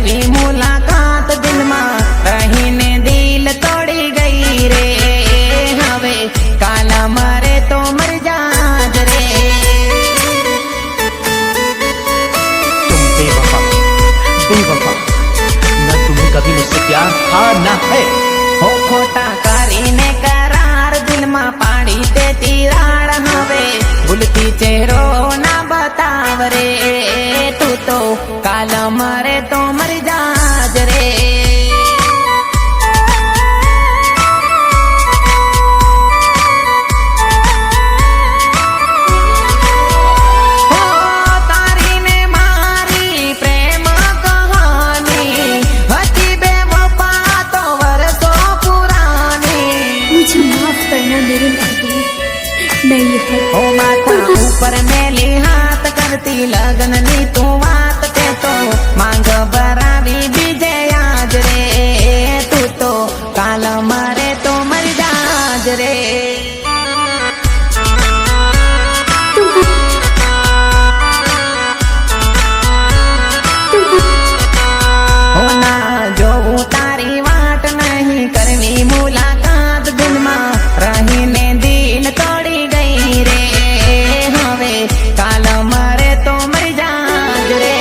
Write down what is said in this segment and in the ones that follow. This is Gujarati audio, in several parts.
કરવી મુલાકાત દિલમાં રહીને દિલ તોડી ગઈ રે હવે કાલ મરે તો મરી જાજ રે तुम बेवफा न तुम्हें कभी मुझसे प्यार था ना है हो खोटा કરીને કરાર દિલમાં પાડી તે તિરાડ હવે ભૂલતી ચહેરો ના બતાવ રે તું તો કાલ મરે તો મરી જાજ રે ओ माथा ऊपर मेली हाथ करती लगन नी तू बात के तो मांग बरावी बीजे आज रे तू तो काल मरे तो मर जाज रे हो ना जो तारी वाट नहीं करवी मुलाकात दिल में रहीने दिल तोड़ी गई रे હવે કાલ મરે તો મરી જાજ રે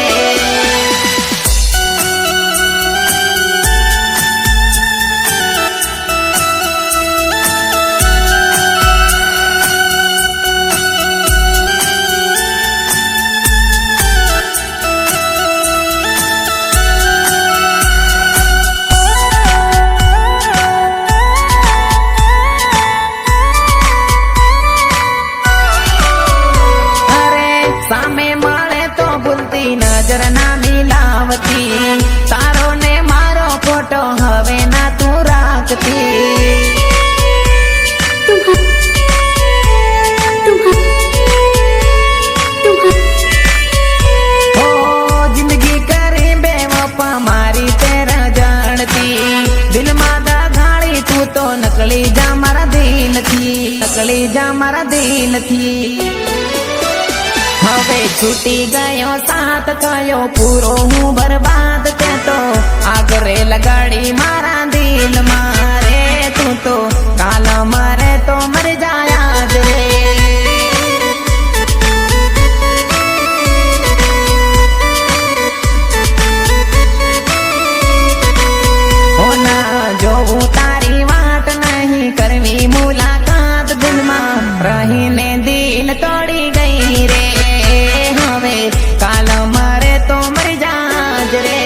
સામે મળે તો ભૂલતી નજર ના મિલાવતી તારો ને મારો ફોટો હવે ના તું રાખતી ઓ જિંદગી કરી બેવફા મારી તેરા જાણતી દિલમાં દગાડી તું તો નકળી જા મારા દિલથી હવે છૂટી ગયો સાથ કયો પૂરો હું બરબાદ તે તો આગરે લગાડી મારા દિલ મારે તું તો કાલ મરે તો મરી જાયા જ રે હોના જોવું તારી વાટ નહીં કરવી મુલાકાત દિલમાં રહીને દિલ તોડી ગઈ રે હવે કાલ મરે તો મરી જાજ રે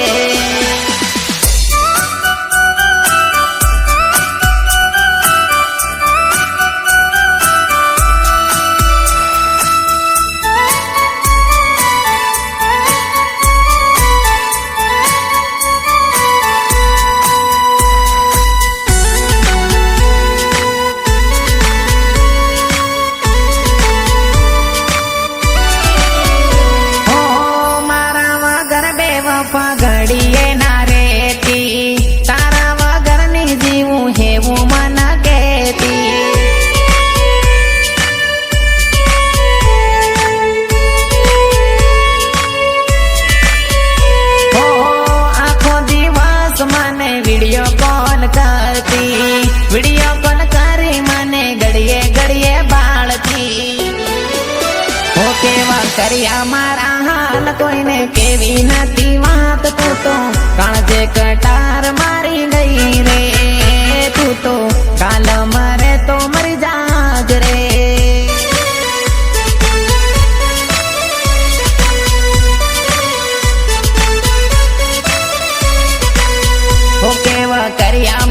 ઘડીએ ના રેતી તારા વગર ની જીવું હેવું મન કેતી હો આખો દિવસ મને વિડીયો કોલ કરી મને ઘડીએ ઘડીએ બાળતી હો કેવા કર્યા મારા હાલ કોઈને કેવી નથી વાત તું તો કાળજે કટાર મારી ગઈ રે તું તો કાલ મરે તો મરી જાજ રે હો કેવા કર્યા